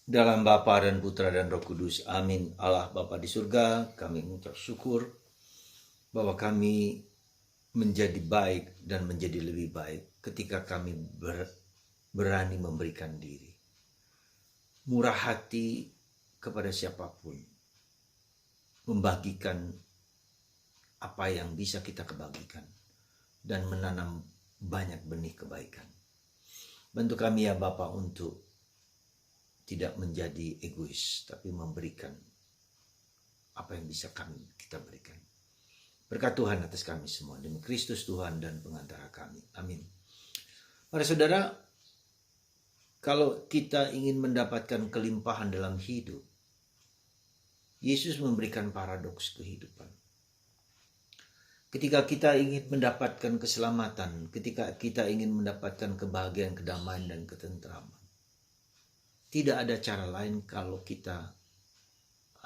Dalam Bapa dan Putra dan Roh Kudus. Amin. Allah Bapa di surga, kami mengucap syukur bahwa kami menjadi baik dan menjadi lebih baik ketika kami berani memberikan diri. Murah hati kepada siapapun. Membagikan apa yang bisa kita kebagikan. Dan menanam banyak benih kebaikan. Bantu kami ya Bapa untuk tidak menjadi egois, tapi memberikan apa yang bisa kita berikan. Berkat Tuhan atas kami semua, demi Kristus Tuhan dan pengantara kami. Amin. Para saudara, kalau kita ingin mendapatkan kelimpahan dalam hidup, Yesus memberikan paradoks kehidupan. Ketika kita ingin mendapatkan keselamatan, ketika kita ingin mendapatkan kebahagiaan, kedamaian, dan ketentraman, tidak ada cara lain kalau kita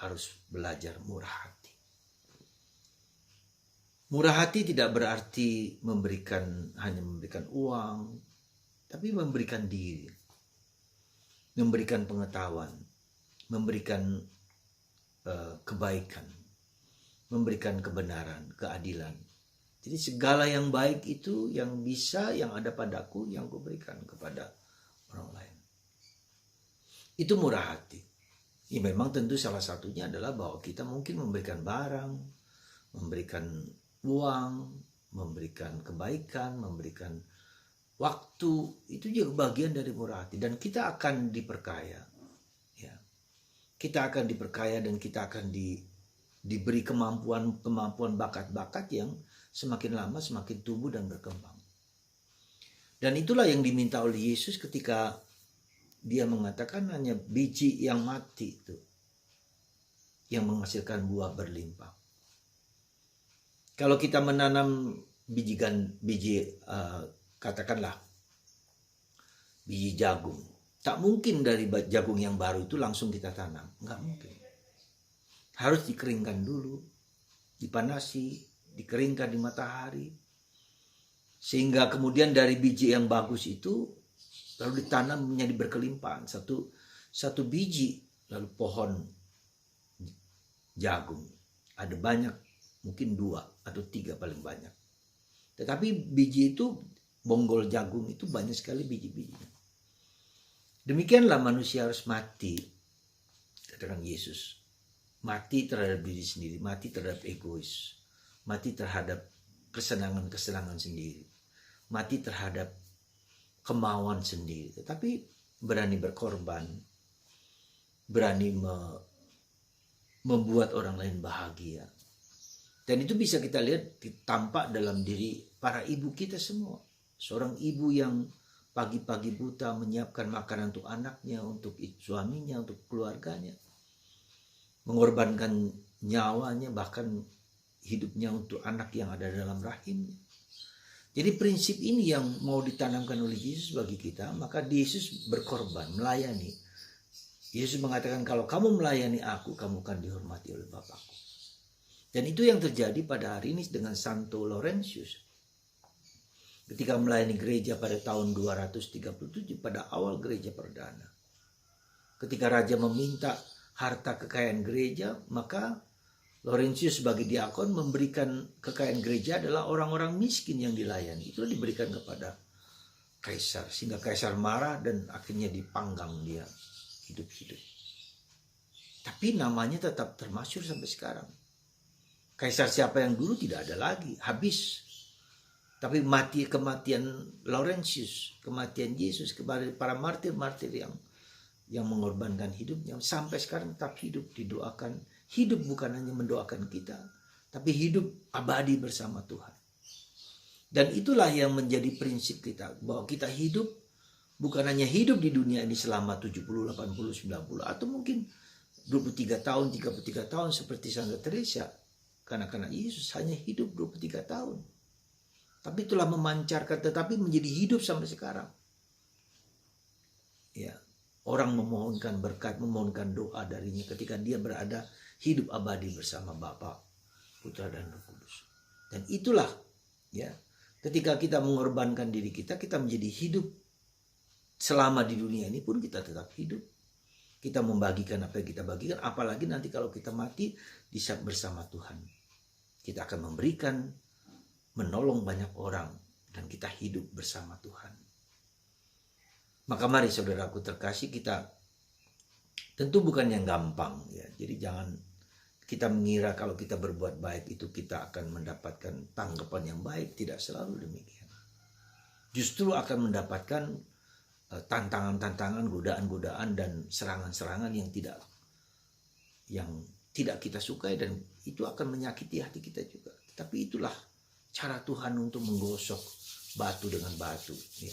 harus belajar murah hati. Murah hati tidak berarti hanya memberikan uang, tapi memberikan diri, memberikan pengetahuan, memberikan kebaikan, memberikan kebenaran, keadilan. Jadi segala yang baik itu yang bisa, yang ada padaku, yang kuberikan kepada orang lain. Itu murah hati. Ya memang tentu salah satunya adalah bahwa kita mungkin memberikan barang, memberikan uang, memberikan kebaikan, memberikan waktu. Itu juga bagian dari murah hati. Dan kita akan diperkaya. Ya. Kita akan diperkaya dan kita akan diberi kemampuan bakat-bakat yang semakin lama semakin tumbuh dan berkembang. Dan itulah yang diminta oleh Yesus ketika dia mengatakan hanya biji yang mati itu yang menghasilkan buah berlimpah. Kalau kita menanam katakanlah biji jagung, tak mungkin dari jagung yang baru itu langsung kita tanam, nggak mungkin. Harus dikeringkan dulu, dipanasi, dikeringkan di matahari, sehingga kemudian dari biji yang bagus itu lalu ditanam menjadi berkelimpahan. Satu biji, lalu pohon jagung. Ada banyak, mungkin 2 atau 3 paling banyak. Tetapi biji itu, bonggol jagung itu banyak sekali biji-bijinya. Demikianlah manusia harus mati, katakan Yesus. Mati terhadap diri sendiri, mati terhadap egois. Mati terhadap kesenangan-kesenangan sendiri. Mati terhadap kemauan sendiri, tetapi berani berkorban, berani membuat orang lain bahagia. Dan itu bisa kita lihat tampak dalam diri para ibu kita semua. Seorang ibu yang pagi-pagi buta menyiapkan makanan untuk anaknya, untuk suaminya, untuk keluarganya, mengorbankan nyawanya, bahkan hidupnya untuk anak yang ada dalam rahimnya. Jadi prinsip ini yang mau ditanamkan oleh Yesus bagi kita, maka Yesus berkorban, melayani. Yesus mengatakan kalau kamu melayani aku, kamu akan dihormati oleh Bapakku. Dan itu yang terjadi pada hari ini dengan Santo Laurentius. Ketika melayani gereja pada tahun 237 pada awal gereja perdana. Ketika raja meminta harta kekayaan gereja, maka Laurentius sebagai diakon memberikan kekayaan gereja adalah orang-orang miskin yang dilayani. Itu diberikan kepada kaisar. Sehingga kaisar marah dan akhirnya dipanggang dia hidup-hidup. Tapi namanya tetap termasyhur sampai sekarang. Kaisar siapa yang dulu tidak ada lagi. Habis. Tapi kematian Laurentius, kematian Yesus, kepada para martir-martir yang mengorbankan hidupnya. Sampai sekarang tetap hidup, didoakan. Hidup bukan hanya mendoakan kita, tapi hidup abadi bersama Tuhan. Dan itulah yang menjadi prinsip kita, bahwa kita hidup bukan hanya hidup di dunia ini selama 70, 80, 90, atau mungkin 23 tahun, 33 tahun seperti Santa Teresa. Karena Yesus hanya hidup 23 tahun. Tapi itulah memancarkan, tetapi menjadi hidup sampai sekarang. Ya, orang memohonkan berkat, memohonkan doa darinya ketika dia berada hidup abadi bersama Bapa, Putra dan Roh Kudus. Dan itulah ya, ketika kita mengorbankan diri kita, kita menjadi hidup selama di dunia ini pun kita tetap hidup. Kita membagikan apa yang kita bagikan, apalagi nanti kalau kita mati di saat bersama Tuhan. Kita akan memberikan, menolong banyak orang, dan kita hidup bersama Tuhan. Maka mari saudaraku terkasih, kita tentu bukan yang gampang ya. Jadi jangan kita mengira kalau kita berbuat baik itu kita akan mendapatkan tanggapan yang baik. Tidak selalu demikian. Justru akan mendapatkan tantangan-tantangan, godaan-godaan, dan serangan-serangan yang tidak kita sukai, dan itu akan menyakiti hati kita juga. Tapi itulah cara Tuhan untuk menggosok batu dengan batu, ya.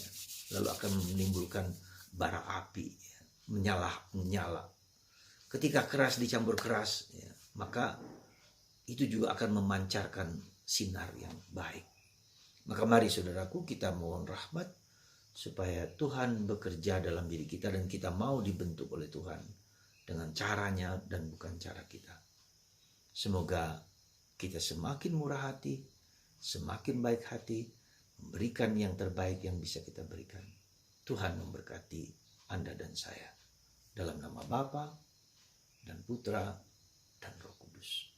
Lalu akan menimbulkan bara api, ya, menyala. Ketika keras dicampur keras, ya, maka itu juga akan memancarkan sinar yang baik. Maka mari saudaraku, kita mohon rahmat supaya Tuhan bekerja dalam diri kita, dan kita mau dibentuk oleh Tuhan dengan caranya dan bukan cara kita. Semoga kita semakin murah hati, semakin baik hati, memberikan yang terbaik yang bisa kita berikan. Tuhan memberkati Anda dan saya. Dalam nama Bapa dan Putra dan Roh Kudus.